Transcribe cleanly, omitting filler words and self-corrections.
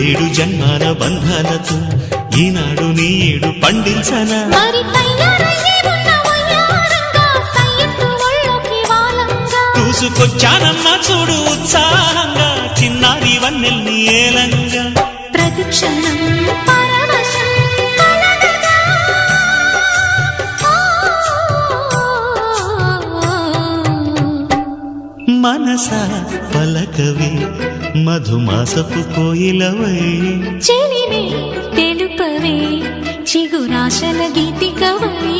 ఏడు జన్మాల బంధాలతో ఈనాడు నీ ఏడు పండించనా చూసుకొచ్చానమ్మా చూడు ఉత్సాహంగా చిన్నారి వన్నెల్ని ఏలంగా ప్రతిక్షణం మనసా పలకవే మధుమాసపు కోయిలవై చెలివే తెలుపవే చిగురాశల గీతికవై